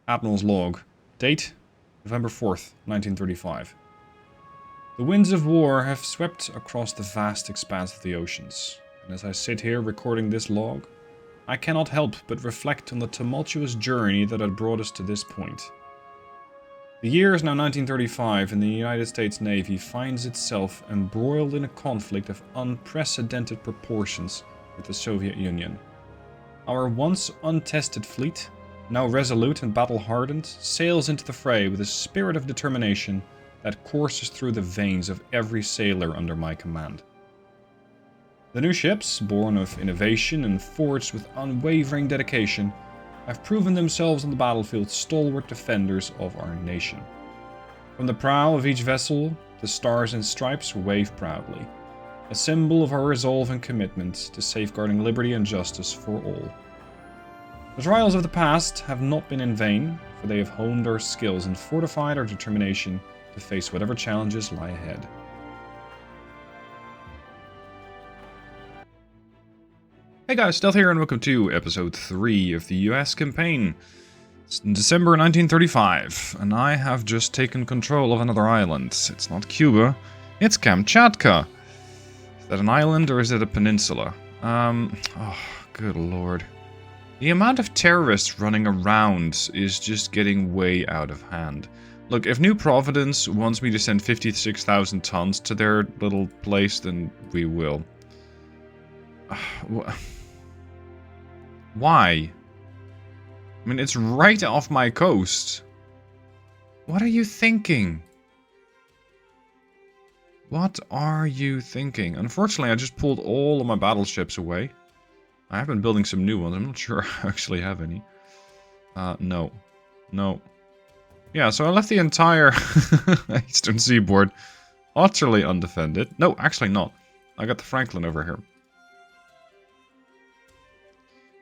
Admiral's log. Date, November 4th, 1935. The winds of war have swept across the vast expanse of the oceans, and as I sit here recording this log, I cannot help but reflect on the tumultuous journey that had brought us to this point. The year is now 1935 and the United States Navy finds itself embroiled in a conflict of unprecedented proportions with the Soviet Union. Our once untested fleet, now resolute and battle-hardened, sails into the fray with a spirit of determination that courses through the veins of every sailor under my command. The new ships, born of innovation and forged with unwavering dedication, have proven themselves on the battlefield stalwart defenders of our nation. From the prow of each vessel, the stars and stripes wave proudly, a symbol of our resolve and commitment to safeguarding liberty and justice for all. The trials of the past have not been in vain, for they have honed our skills and fortified our determination to face whatever challenges lie ahead. Hey guys, Stealth here and welcome to episode 3 of the US campaign. It's December 1935, and I have just taken control of another island. It's not Cuba, it's Kamchatka. Is that an island or is it a peninsula? Oh, good lord. The amount of terrorists running around is just getting way out of hand. Look, if New Providence wants me to send 56,000 tons to their little place, then we will. Why? I mean, it's right off my coast. What are you thinking? What are you thinking? Unfortunately, I just pulled all of my battleships away. I have been building some new ones. I'm not sure I actually have any. No. No. Yeah, so I left the entire eastern seaboard utterly undefended. No, actually not. I got the Franklin over here.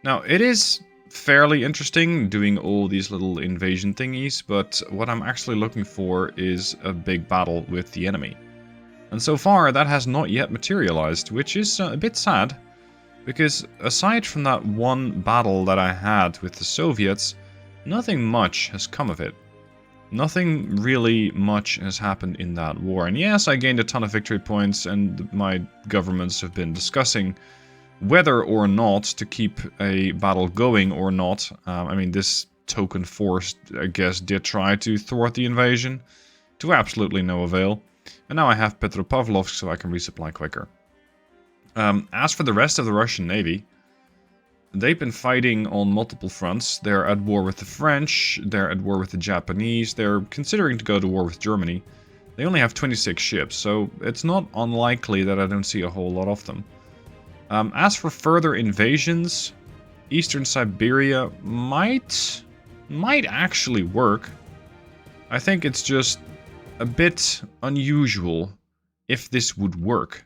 Now, it is fairly interesting doing all these little invasion thingies, but what I'm actually looking for is a big battle with the enemy. And so far, that has not yet materialized, which is a bit sad, because aside from that one battle that I had with the Soviets, nothing much has come of it. Nothing really much has happened in that war. And yes, I gained a ton of victory points, and my governments have been discussing whether or not to keep a battle going or not. I mean, this token force, I guess, did try to thwart the invasion, to absolutely no avail. And now I have Petropavlovsk, so I can resupply quicker. As for the rest of the Russian Navy, they've been fighting on multiple fronts. They're at war with the French, they're at war with the Japanese, they're considering to go to war with Germany. They only have 26 ships, so it's not unlikely that I don't see a whole lot of them. As for further invasions, Eastern Siberia might actually work. I think it's just a bit unusual if this would work.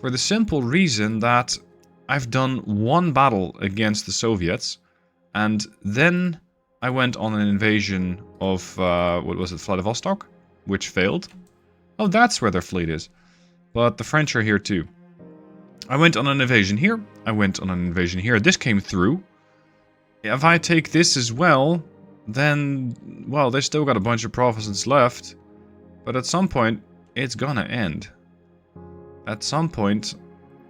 For the simple reason that I've done one battle against the Soviets, and then I went on an invasion of, what was it, Vladivostok? Which failed. Oh, that's where their fleet is. But the French are here too. I went on an invasion here, I went on an invasion here, this came through. If I take this as well, then, well, they still got a bunch of provinces left. But at some point, it's gonna end. At some point,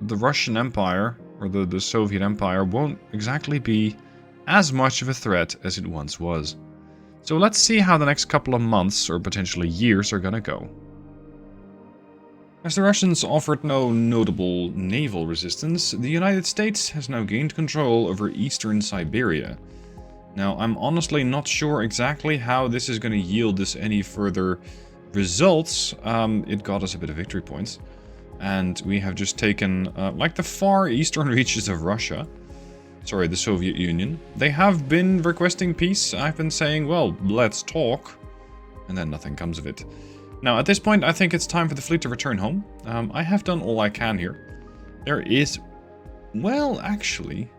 the Russian Empire, or the Soviet Empire, won't exactly be as much of a threat as it once was. So let's see how the next couple of months, or potentially years, are gonna go. As the Russians offered no notable naval resistance, the United States has now gained control over eastern Siberia. Now, I'm honestly not sure exactly how this is going to yield us any further results. It got us a bit of victory points. And we have just taken, like, the far eastern reaches of Russia. Sorry, the Soviet Union. They have been requesting peace. I've been saying, well, let's talk. And then nothing comes of it. Now, at this point, I think it's time for the fleet to return home. I have done all I can here. There is... well, actually...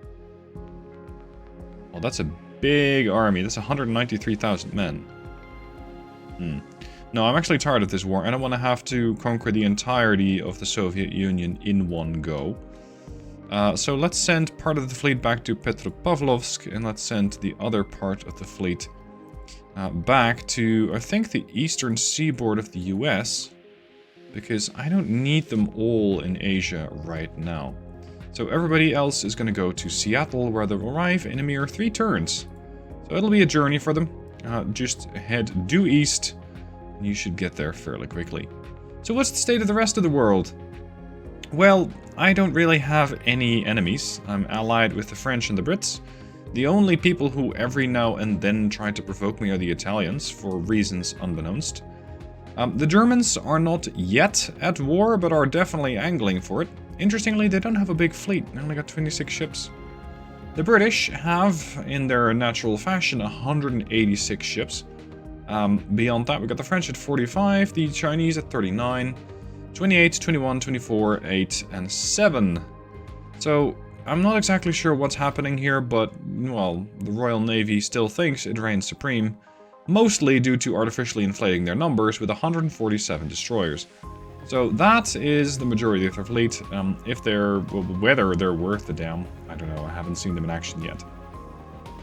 well, that's a big army. That's 193,000 men. No, I'm actually tired of this war. I don't want to have to conquer the entirety of the Soviet Union in one go. So let's send part of the fleet back to Petropavlovsk, and let's send the other part of the fleet back to, I think, the eastern seaboard of the US, because I don't need them all in Asia right now. So everybody else is going to go to Seattle, where they'll arrive in a mere 3 turns. So it'll be a journey for them. Just head due east, and you should get there fairly quickly. So what's the state of the rest of the world? Well, I don't really have any enemies. I'm allied with the French and the Brits. The only people who every now and then try to provoke me are the Italians, for reasons unbeknownst. The Germans are not yet at war, but are definitely angling for it. Interestingly, they don't have a big fleet. They only got 26 ships. The British have, in their natural fashion, 186 ships. Beyond that, we got the French at 45, the Chinese at 39, 28, 21, 24, 8, and 7. So, I'm not exactly sure what's happening here, but, well, the Royal Navy still thinks it reigns supreme, mostly due to artificially inflating their numbers with 147 destroyers. So that is the majority of their fleet. If they're, well, whether they're worth the damn, I don't know, I haven't seen them in action yet.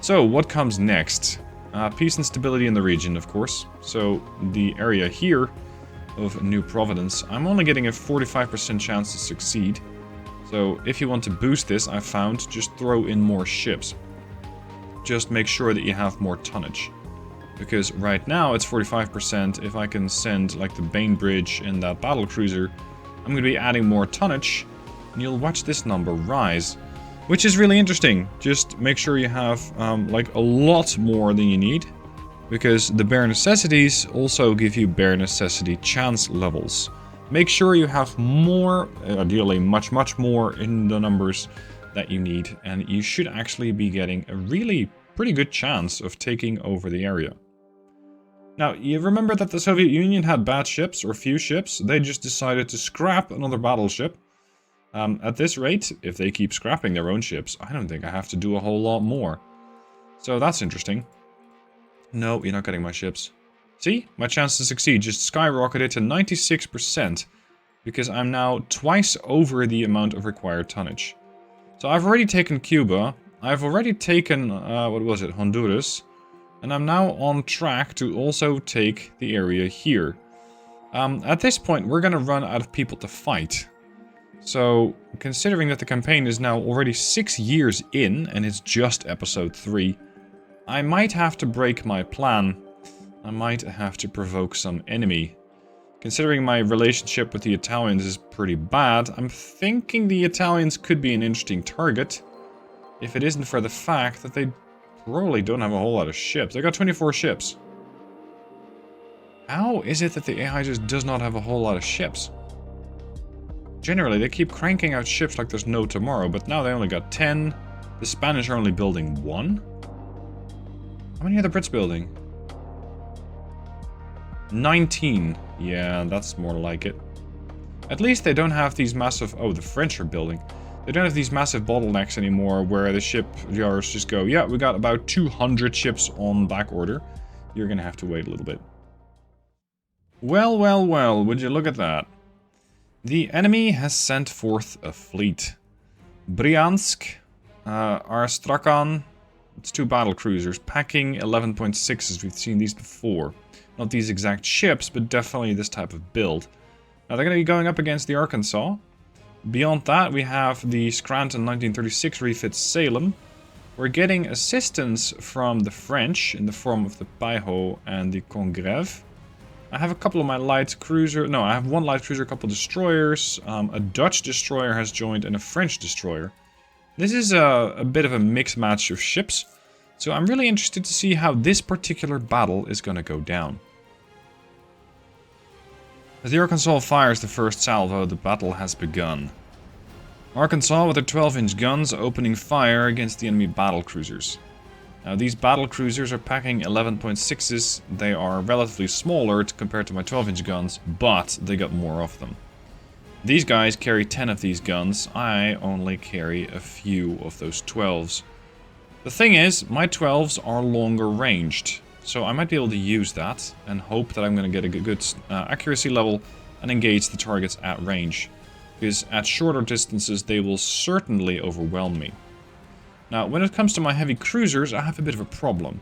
So, what comes next? Peace and stability in the region, of course. So, the area here of New Providence, I'm only getting a 45% chance to succeed. So, if you want to boost this, I found, just throw in more ships. Just make sure that you have more tonnage. Because right now it's 45%. If I can send, like, the Bainbridge and that Battlecruiser, I'm going to be adding more tonnage, and you'll watch this number rise. Which is really interesting. Just make sure you have, like, a lot more than you need. Because the bare necessities also give you bare necessity chance levels. Make sure you have more, ideally much more in the numbers that you need, and you should actually be getting a really pretty good chance of taking over the area. Now, you remember that the Soviet Union had bad ships, or few ships. They just decided to scrap another battleship. At this rate, if they keep scrapping their own ships, I don't think I have to do a whole lot more. So that's interesting. No, you're not getting my ships. See? My chance to succeed just skyrocketed to 96%, because I'm now twice over the amount of required tonnage. So I've already taken Cuba, I've already taken, what was it, Honduras, and I'm now on track to also take the area here. At this point, we're gonna run out of people to fight. So, considering that the campaign is now already 6 years in, and it's just episode 3, I might have to break my plan. I might have to provoke some enemy. Considering my relationship with the Italians is pretty bad, I'm thinking the Italians could be an interesting target. If it isn't for the fact that they probably don't have a whole lot of ships. They got 24 ships. How is it that the AI just does not have a whole lot of ships? Generally, they keep cranking out ships like there's no tomorrow, but now they only got 10. The Spanish are only building 1. How many are the Brits building? 19. Yeah, that's more like it. At least they don't have these massive... Oh, the French are building. They don't have these massive bottlenecks anymore where the shipyards just go, yeah, we got about 200 ships on back order. You're gonna have to wait a little bit. Well, well, well, would you look at that. The enemy has sent forth a fleet. Bryansk, Astrakhan, it's 2 battlecruisers, packing 11.6s. We've seen these before. Not these exact ships, but definitely this type of build. Now, they're going to be going up against the Arkansas. Beyond that, we have the Scranton 1936 refit Salem. We're getting assistance from the French in the form of the Paiho and the Congreve. I have a couple of my light cruiser... No, I have 1 light cruiser, a couple destroyers. A Dutch destroyer has joined and a French destroyer. This is a bit of a mixed match of ships. So I'm really interested to see how this particular battle is going to go down. As the Arkansas fires the first salvo, the battle has begun. Arkansas with their 12-inch guns opening fire against the enemy battlecruisers. Now these battlecruisers are packing 11.6s. They are relatively smaller compared to my 12-inch guns, but they got more of them. These guys carry 10 of these guns. I only carry a few of those 12s. The thing is, my 12s are longer ranged, so I might be able to use that and hope that I'm going to get a good accuracy level and engage the targets at range. Because at shorter distances, they will certainly overwhelm me. Now, when it comes to my heavy cruisers, I have a bit of a problem.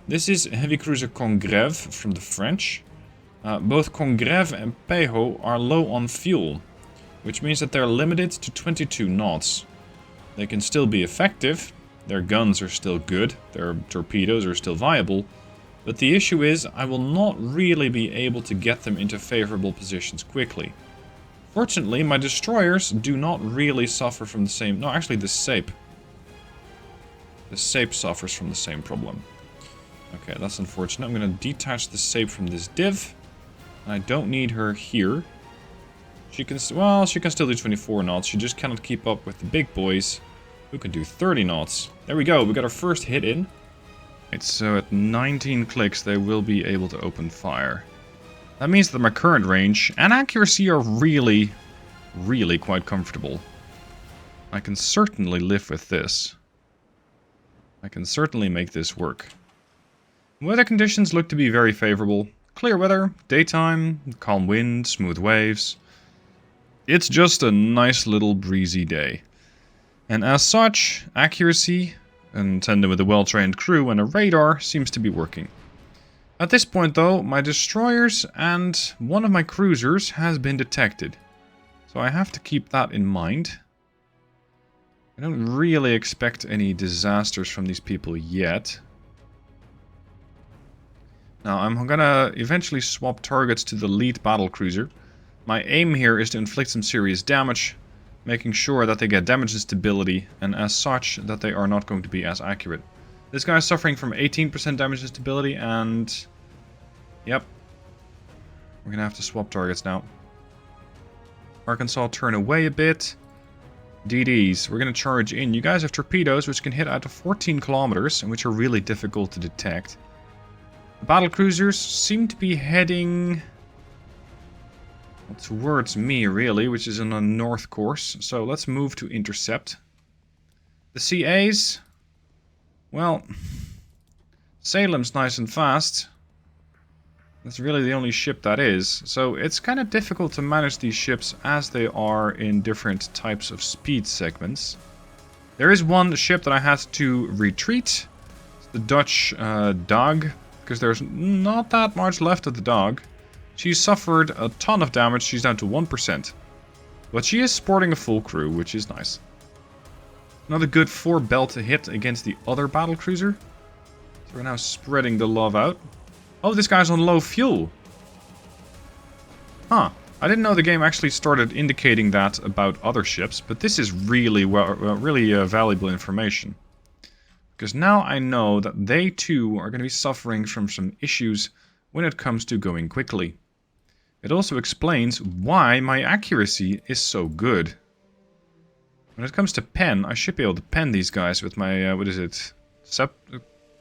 This is heavy cruiser Congreve from the French. Both Congreve and Pejo are low on fuel, which means that they're limited to 22 knots. They can still be effective, their guns are still good, their torpedoes are still viable, but the issue is I will not really be able to get them into favorable positions quickly. Fortunately, my destroyers do not really suffer from the same... No, actually the Sape. The Sape suffers from the same problem. Okay, that's unfortunate. I'm going to detach the Sape from this div. I don't need her here. She can... Well, she can still do 24 knots. She just cannot keep up with the big boys, who can do 30 knots. There we go. We got our first hit in. Right, so at 19 clicks, they will be able to open fire. That means that my current range and accuracy are really, really quite comfortable. I can certainly live with this. I can certainly make this work. Weather conditions look to be very favorable. Clear weather, daytime, calm wind, smooth waves. It's just a nice little breezy day. And as such, accuracy, in tandem with a well-trained crew and a radar, seems to be working. At this point though, my destroyers and one of my cruisers has been detected. So I have to keep that in mind. I don't really expect any disasters from these people yet. Now I'm gonna eventually swap targets to the lead battlecruiser. My aim here is to inflict some serious damage, making sure that they get damage and stability, and as such that they are not going to be as accurate. This guy is suffering from 18% damage and stability, and... Yep. We're gonna have to swap targets now. Arkansas, turn away a bit. DDs, we're gonna charge in. You guys have torpedoes which can hit out to 14 kilometers, and which are really difficult to detect. The battlecruisers seem to be heading... towards me, really, which is on a north course. So let's move to intercept. The CAs... Well... Salem's nice and fast. That's really the only ship that is. So it's kind of difficult to manage these ships as they are in different types of speed segments. There is one ship that I had to retreat. It's the Dutch Dog. Because there's not that much left of the Dog. She's suffered a ton of damage. She's down to 1%. But she is sporting a full crew, which is nice. Another good 4 belt to hit against the other battlecruiser. So we're now spreading the love out. Oh, this guy's on low fuel. Huh. I didn't know the game actually started indicating that about other ships, but this is really valuable information. Because now I know that they too are going to be suffering from some issues when it comes to going quickly. It also explains why my accuracy is so good. When it comes to pen, I should be able to pen these guys with my, what is it?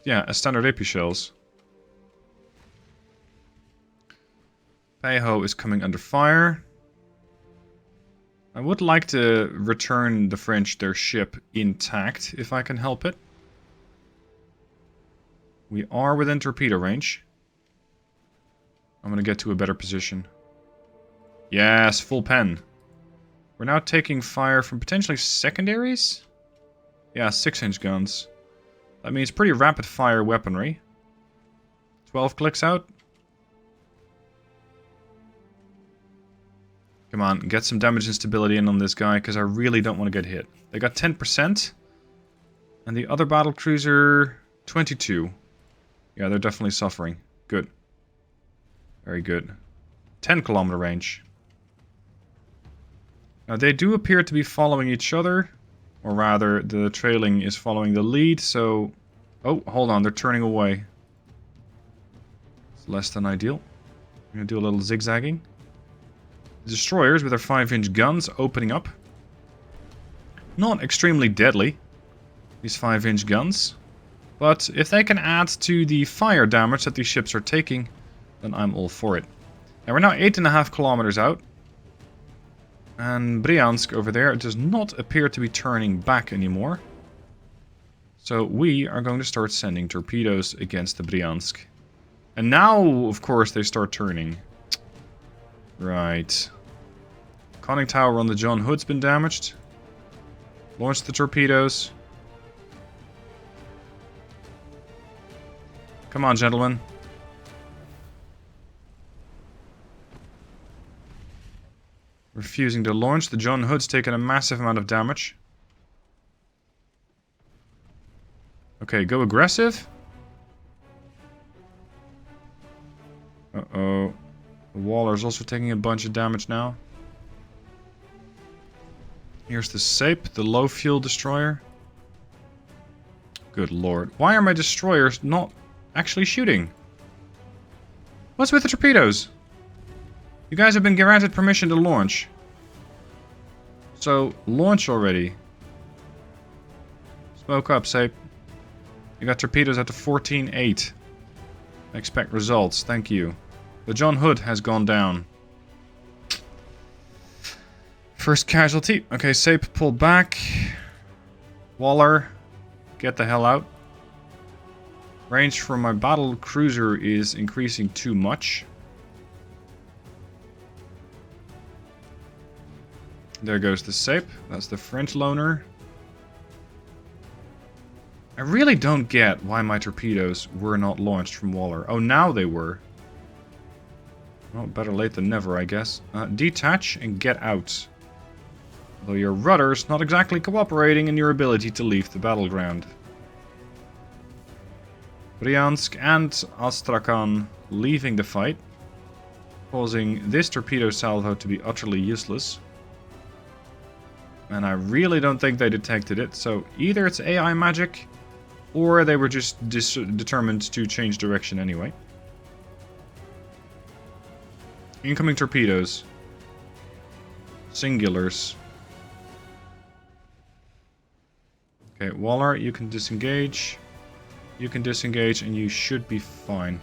A standard AP shells. Pejo is coming under fire. I would like to return the French their ship intact, if I can help it. We are within torpedo range. I'm gonna get to a better position. Yes, full pen. We're now taking fire from potentially secondaries? Yeah, 6-inch guns. That means pretty rapid fire weaponry. 12 clicks out. Come on, get some damage and stability in on this guy, because I really don't want to get hit. They got 10%. And the other battlecruiser, 22. Yeah, they're definitely suffering. Good. Very good. 10-kilometer range. Now, they do appear to be following each other. Or rather, the trailing is following the lead, so... Oh, hold on, they're turning away. It's less than ideal. I'm going to do a little zigzagging. Destroyers with their 5-inch guns opening up. Not extremely deadly, these 5-inch guns. But if they can add to the fire damage that these ships are taking, then I'm all for it. And we're now 8.5 kilometers out. And Bryansk over there does not appear to be turning back anymore. So we are going to start sending torpedoes against the Bryansk. And now, of course, they start turning. Right. Conning tower on the John Hood's been damaged. Launch the torpedoes. Come on, gentlemen. Refusing to launch. The John Hood's taken a massive amount of damage. Okay, go aggressive. Uh-oh. The Waller's also taking a bunch of damage now. Here's the Sape, the low fuel destroyer. Good lord. Why are my destroyers not actually shooting? What's with the torpedoes? You guys have been granted permission to launch. So, launch already. Smoke up, Sape. You got torpedoes at the 14-8. Expect results, thank you. The John Hood has gone down. First casualty. Okay, Sape, pull back. Waller, get the hell out. Range for my battlecruiser is increasing too much. There goes the Sape. That's the French loner. I really don't get why my torpedoes were not launched from Waller. Oh, now they were. Well, better late than never, I guess. Detach and get out. Though your rudder's not exactly cooperating in your ability to leave the battleground. Bryansk and Astrakhan leaving the fight, causing this torpedo salvo to be utterly useless. And I really don't think they detected it, so either it's AI magic, or they were just determined to change direction anyway. Incoming torpedoes. Singulars. Okay, Waller, you can disengage. You can disengage and you should be fine.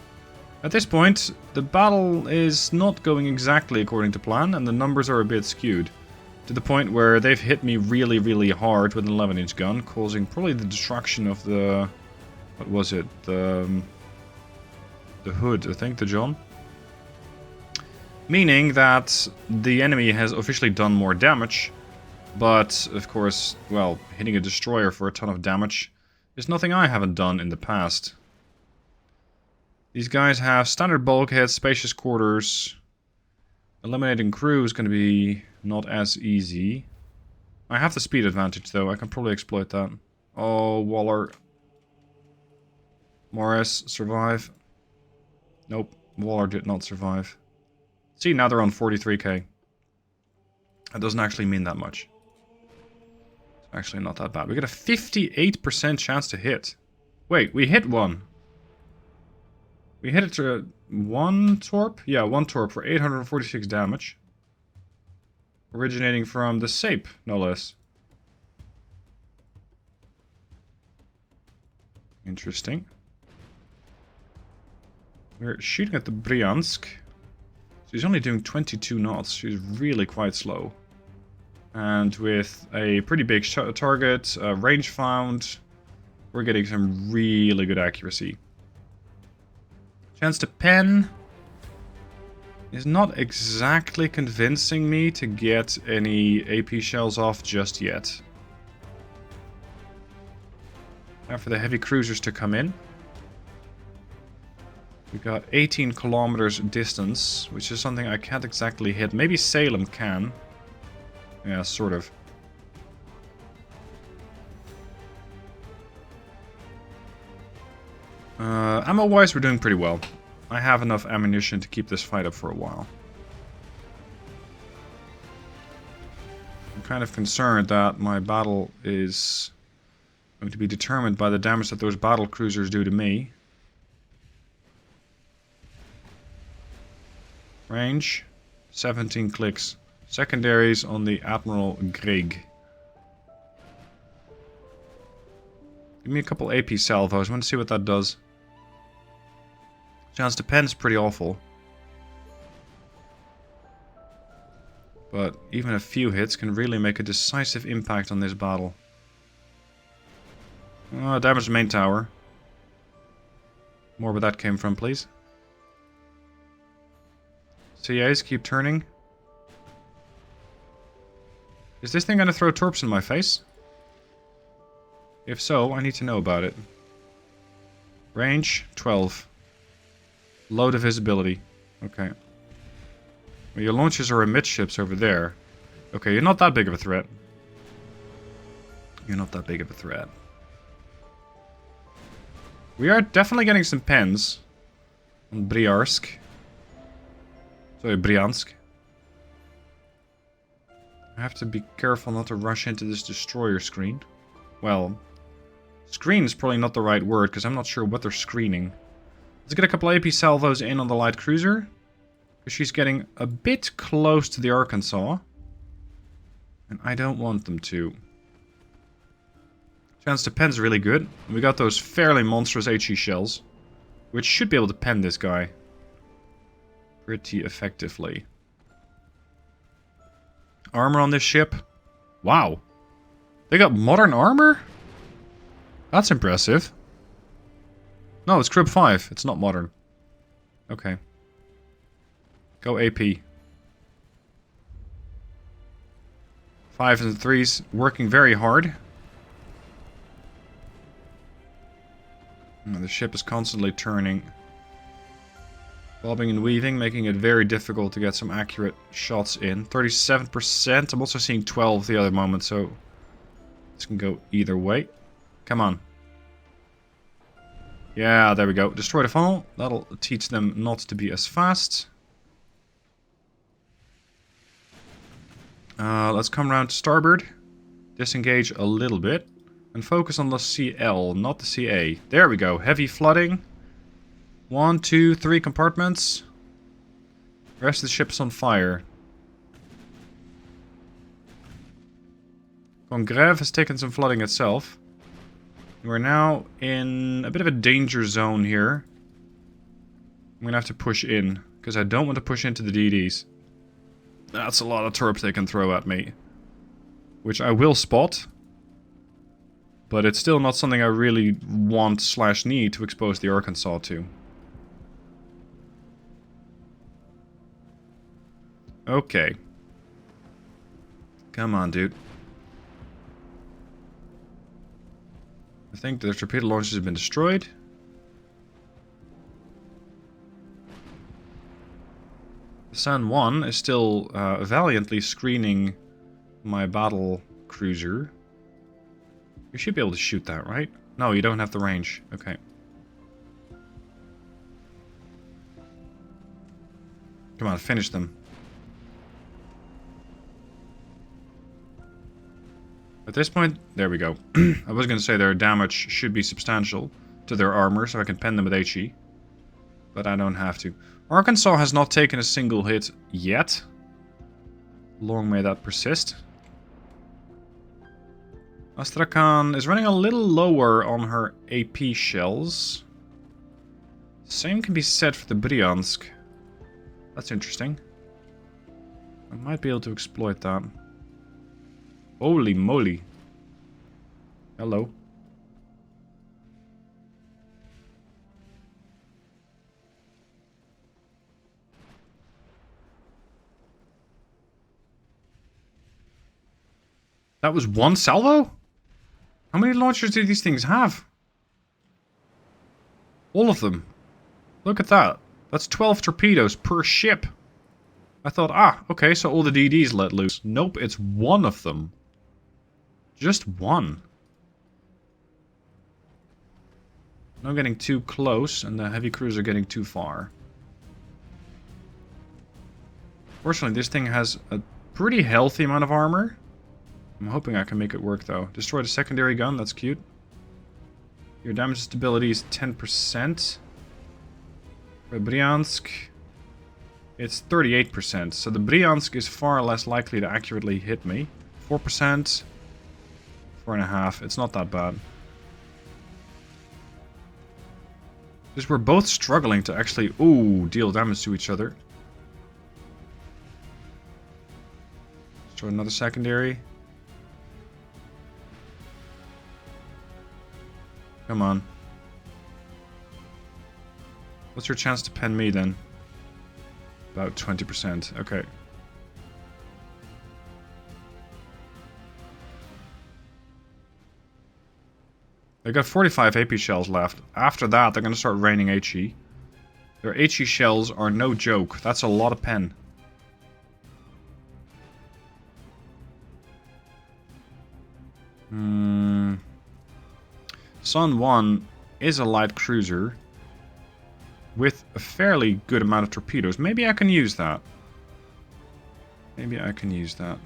At this point, the battle is not going exactly according to plan, and the numbers are a bit skewed. To the point where they've hit me really, really hard with an 11-inch gun, causing probably the destruction of the... What was it? The hood, I think, the John. Meaning that the enemy has officially done more damage, but, of course, well, hitting a destroyer for a ton of damage is nothing I haven't done in the past. These guys have standard bulkheads, spacious quarters. Eliminating crew is going to be not as easy. I have the speed advantage, though. I can probably exploit that. Oh, Waller. Morris, survive. Nope, Waller did not survive. See, now they're on 43k. That doesn't actually mean that much. It's actually not that bad. We got a 58% chance to hit. Wait, we hit one. We hit it to one torp? Yeah, one torp for 846 damage. Originating from the Sape, no less. Interesting. We're shooting at the Bryansk. She's only doing 22 knots. She's really quite slow. And with a pretty big target, range found, we're getting some really good accuracy. Chance to pen is not exactly convincing me to get any AP shells off just yet. Now for the heavy cruisers to come in. We've got 18 kilometers distance, which is something I can't exactly hit. Maybe Salem can. Yeah, sort of. Ammo-wise, we're doing pretty well. I have enough ammunition to keep this fight up for a while. I'm kind of concerned that my battle is going to be determined by the damage that those battle cruisers do to me. Range, 17 clicks. Secondaries on the Admiral Dreadnoughts. Give me a couple AP salvos. I want to see what that does. Chance to pen is pretty awful. But even a few hits can really make a decisive impact on this battle. Damage the main tower. More where that came from, please. CAs keep turning. Is this thing going to throw torps in my face? If so, I need to know about it. Range, 12. Low the visibility. Okay. Well, your launchers are amidships over there. Okay, you're not that big of a threat. You're not that big of a threat. We are definitely getting some pens on Briarsk. Sorry, Briansk. I have to be careful not to rush into this destroyer screen. Well, screen is probably not the right word because I'm not sure what they're screening. Let's get a couple AP salvos in on the light cruiser. Because she's getting a bit close to the Arkansas. And I don't want them to. Chance to pen's really good. We got those fairly monstrous HE shells. Which should be able to pen this guy. Pretty effectively. Armor on this ship. Wow. They got modern armor? That's impressive. No, it's Crib 5. It's not modern. Okay. Go AP. 5s and 3s working very hard. The ship is constantly turning. Bobbing and weaving, making it very difficult to get some accurate shots in. 37%. I'm also seeing 12 the other moment, so this can go either way. Come on. Yeah, there we go. Destroy the funnel. That'll teach them not to be as fast. Let's come around to starboard. Disengage a little bit. And focus on the CL, not the CA. There we go. Heavy flooding. 1, 2, 3 compartments. The rest of the ship's on fire. Congreve has taken some flooding itself. We're now in a bit of a danger zone here. I'm gonna have to push in, because I don't want to push into the DDs. That's a lot of torp they can throw at me. Which I will spot. But it's still not something I really want/need to expose the Arkansas to. Okay. Come on, dude. I think the torpedo launchers have been destroyed. San Juan is still valiantly screening my battle cruiser. You should be able to shoot that, right? No, you don't have the range. Okay. Come on, finish them. At this point, there we go. I was going to say their damage should be substantial to their armor, so I can pen them with HE. But I don't have to. Arkansas has not taken a single hit yet. Long may that persist. Astrakhan is running a little lower on her AP shells. Same can be said for the Briansk. That's interesting. I might be able to exploit that. Holy moly. Hello. That was one salvo? How many launchers do these things have? All of them. Look at that. That's 12 torpedoes per ship. I thought, okay, so all the DDs let loose. Nope, it's one of them. Just one. Not getting too close, and the heavy crews are getting too far. Fortunately, this thing has a pretty healthy amount of armor. I'm hoping I can make it work, though. Destroy the secondary gun, that's cute. Your damage stability is 10%. For Briansk, it's 38%. So the Briansk is far less likely to accurately hit me. 4%. 4.5. It's not that bad. Just we're both struggling to actually, deal damage to each other. Let's try another secondary. Come on. What's your chance to pen me then? About 20%. Okay. They got 45 AP shells left. After that, they're going to start raining HE. Their HE shells are no joke. That's a lot of pen. Sun 1 is a light cruiser with a fairly good amount of torpedoes. Maybe I can use that. Maybe I can use that.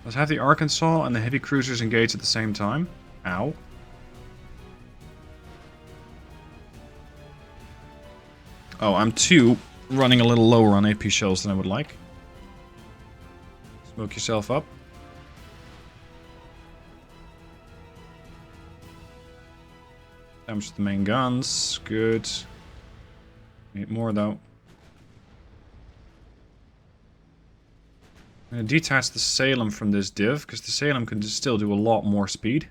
Let's have the Arkansas and the heavy cruisers engage at the same time. Ow. Oh, I'm running a little lower on AP shells than I would like. Smoke yourself up. Damage to the main guns. Good. Need more though. I'm going to detach the Salem from this div, because the Salem can still do a lot more speed.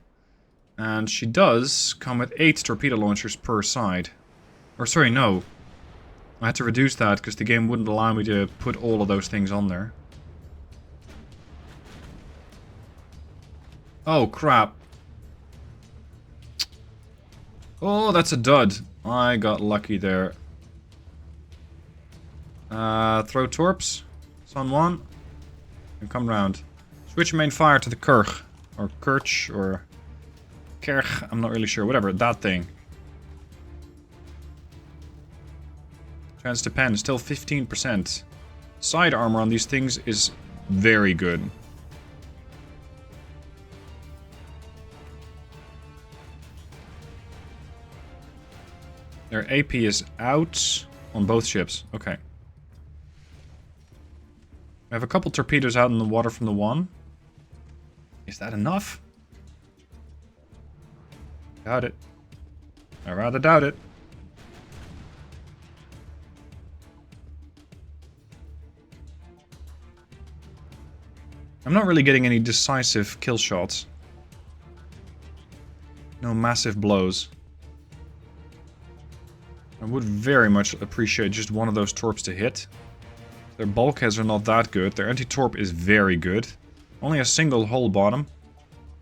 And she does come with 8 torpedo launchers per side. Or sorry, no. I had to reduce that because the game wouldn't allow me to put all of those things on there. Oh, crap. Oh, that's a dud. I got lucky there. Throw torps. Sun 1. And come round. Switch main fire to the Kirch. Or Kirch, or... Kerch, I'm not really sure. Whatever, that thing. Chance to pen, still 15%. Side armor on these things is very good. Their AP is out on both ships. Okay. I have a couple torpedoes out in the water from the 1. Is that enough? Doubt it. I rather doubt it. I'm not really getting any decisive kill shots. No massive blows. I would very much appreciate just one of those torps to hit. Their bulkheads are not that good. Their anti-torp is very good. Only a single hull bottom.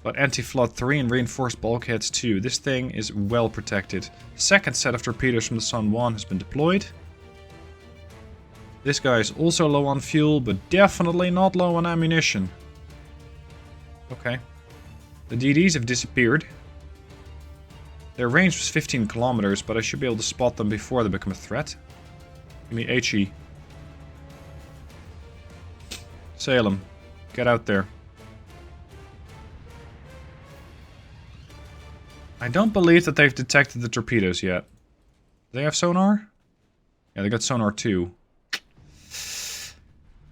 But anti-flood 3 and reinforced bulkheads 2. This thing is well protected. Second set of torpedoes from the Sun 1 has been deployed. This guy is also low on fuel, but definitely not low on ammunition. Okay. The DDs have disappeared. Their range was 15 kilometers, but I should be able to spot them before they become a threat. Give me HE. Salem, get out there. I don't believe that they've detected the torpedoes yet. Do they have sonar? Yeah, they got sonar too.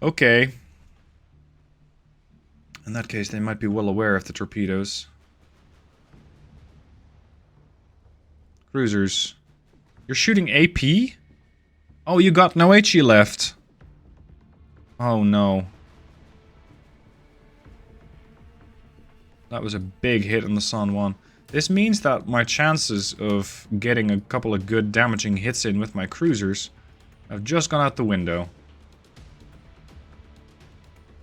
Okay. In that case, they might be well aware of the torpedoes. Cruisers. You're shooting AP? Oh, you got no HE left. Oh no. That was a big hit on the Sun 1. This means that my chances of getting a couple of good damaging hits in with my cruisers have just gone out the window.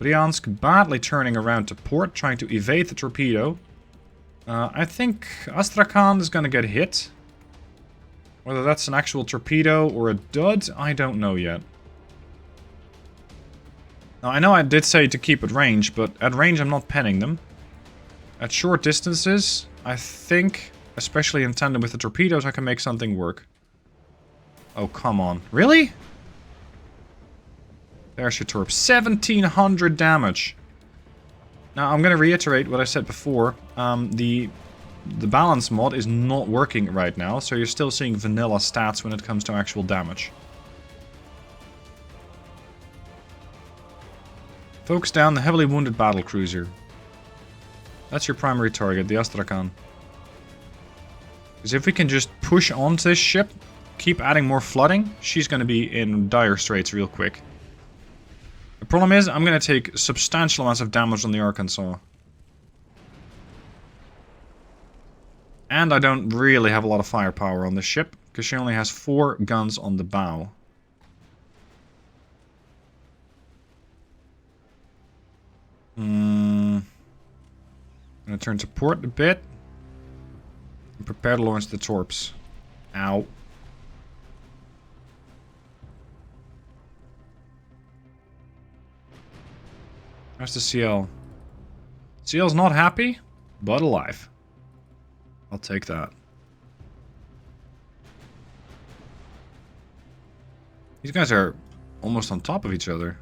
Bryansk badly turning around to port, trying to evade the torpedo. I think Astrakhan is going to get hit. Whether that's an actual torpedo or a dud, I don't know yet. Now, I know I did say to keep at range, but at range I'm not penning them. At short distances, I think, especially in tandem with the torpedoes, I can make something work. Oh, come on. Really? There's your torp. 1700 damage. Now, I'm going to reiterate what I said before. The balance mod is not working right now, so you're still seeing vanilla stats when it comes to actual damage. Focus down the heavily wounded battlecruiser. That's your primary target, the Astrakhan. Because if we can just push onto this ship, keep adding more flooding, she's going to be in dire straits real quick. The problem is, I'm going to take substantial amounts of damage on the Arkansas. And I don't really have a lot of firepower on this ship, because she only has 4 guns on the bow. I'm going to turn to port a bit. And prepare to launch the torps. Ow. How's the CL? CL's not happy, but alive. I'll take that. These guys are almost on top of each other.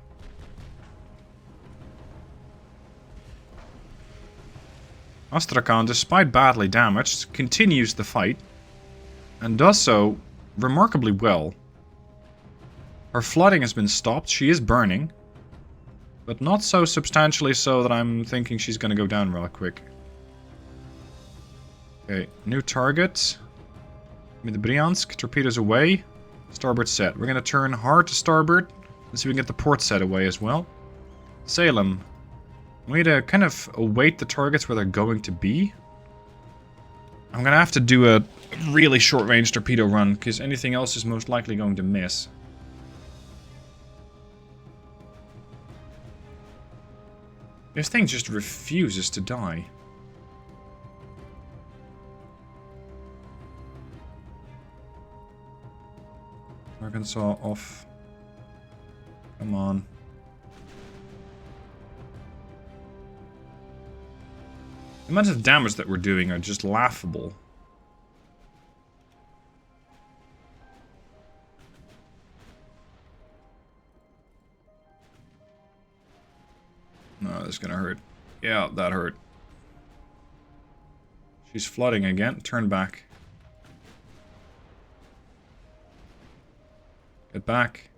Astrakhan, despite badly damaged, continues the fight. And does so remarkably well. Her flooding has been stopped. She is burning. But not so substantially so that I'm thinking she's going to go down real quick. Okay, new target. With the Bryansk, torpedoes away. Starboard set. We're going to turn hard to starboard. Let's see if we can get the port set away as well. Salem. We need to kind of await the targets where they're going to be. I'm going to have to do a really short-range torpedo run, because anything else is most likely going to miss. This thing just refuses to die. Arkansas off. Come on. The amount of damage that we're doing are just laughable. No, this is gonna hurt. Yeah, that hurt. She's flooding again. Turn back. Get back.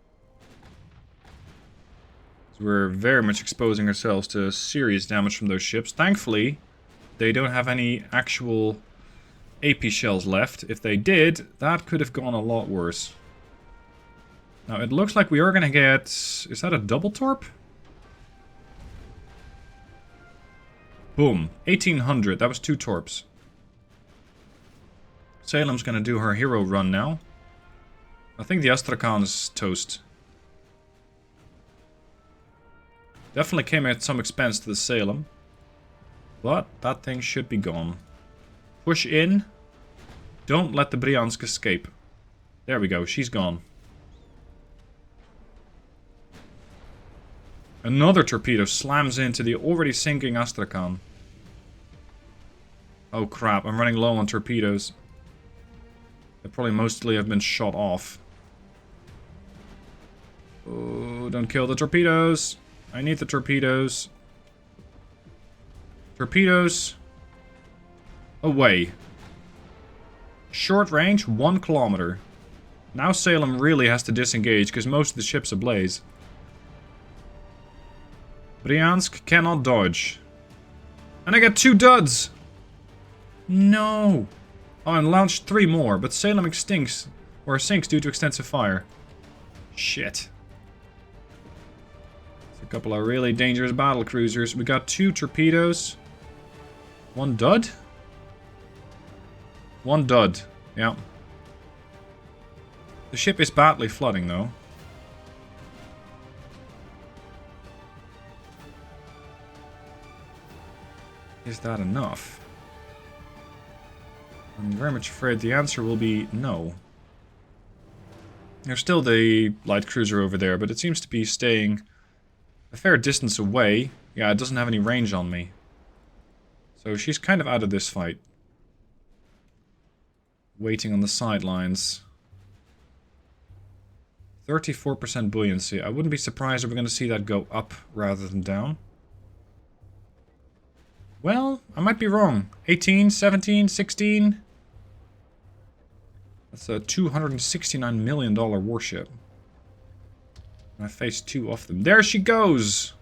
So we're very much exposing ourselves to serious damage from those ships. Thankfully, they don't have any actual AP shells left. If they did, that could have gone a lot worse. Now, it looks like we are going to get... Is that a double torp? Boom. 1800. That was 2 torps. Salem's going to do her hero run now. I think the Astrakhan is toast. Definitely came at some expense to the Salem. But that thing should be gone. Push in. Don't let the Bryansk escape. There we go, she's gone. Another torpedo slams into the already sinking Astrakhan. Oh crap, I'm running low on torpedoes. They probably mostly have been shot off. Oh, don't kill the torpedoes. I need the torpedoes. Torpedoes. Away. Short range, 1 kilometer. Now Salem really has to disengage because most of the ship's ablaze. Bryansk cannot dodge. And I get 2 duds! No! Oh, and launched 3 more, but Salem extinks, or sinks due to extensive fire. Shit. It's a couple of really dangerous battlecruisers. We got 2 torpedoes. 1 dud? 1 dud, yeah. The ship is badly flooding, though. Is that enough? I'm very much afraid the answer will be no. There's still the light cruiser over there, but it seems to be staying a fair distance away. Yeah, it doesn't have any range on me. So she's kind of out of this fight. Waiting on the sidelines. 34% buoyancy. I wouldn't be surprised if we're going to see that go up rather than down. Well, I might be wrong. 18, 17, 16. That's a $269 million warship. I faced 2 of them. There she goes!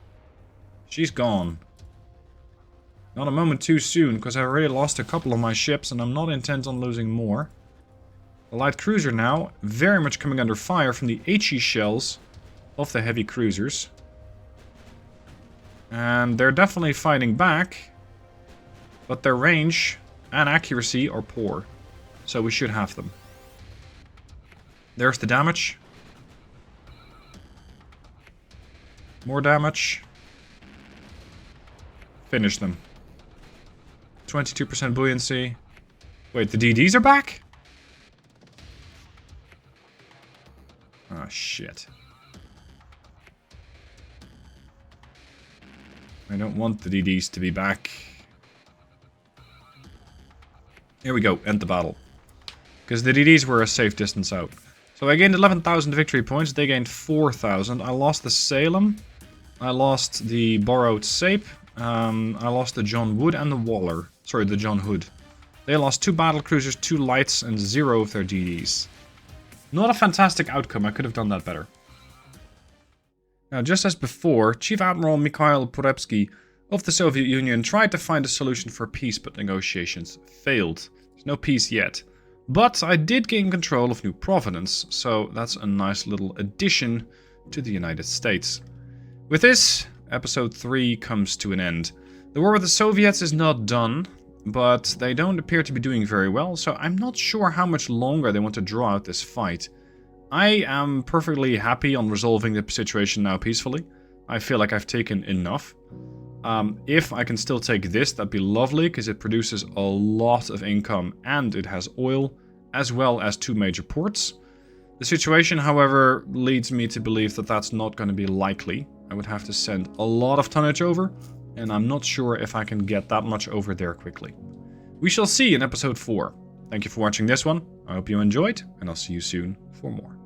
She's gone. Not a moment too soon, because I already lost a couple of my ships, and I'm not intent on losing more. The light cruiser now, very much coming under fire from the HE shells of the heavy cruisers. And they're definitely fighting back, but their range and accuracy are poor. So we should have them. There's the damage. More damage. Finish them. 22% buoyancy. Wait, the DDs are back? Oh, shit. I don't want the DDs to be back. Here we go, end the battle. Because the DDs were a safe distance out. So I gained 11,000 victory points, they gained 4,000. I lost the Salem. I lost the borrowed Sape. I lost the John Wood and the Waller. Sorry, the John Hood. They lost 2 battlecruisers, 2 lights, and 0 of their DDs. Not a fantastic outcome, I could have done that better. Now, just as before, Chief Admiral Mikhail Porepsky of the Soviet Union tried to find a solution for peace, but negotiations failed. There's no peace yet. But I did gain control of New Providence, so that's a nice little addition to the United States. With this, episode 3 comes to an end. The war with the Soviets is not done, but they don't appear to be doing very well, so I'm not sure how much longer they want to draw out this fight. I am perfectly happy on resolving the situation now peacefully. I feel like I've taken enough. If I can still take this, that'd be lovely, because it produces a lot of income and it has oil, as well as 2 major ports. The situation, however, leads me to believe that that's not going to be likely. I would have to send a lot of tonnage over, and I'm not sure if I can get that much over there quickly. We shall see in episode 4. Thank you for watching this one. I hope you enjoyed, and I'll see you soon for more.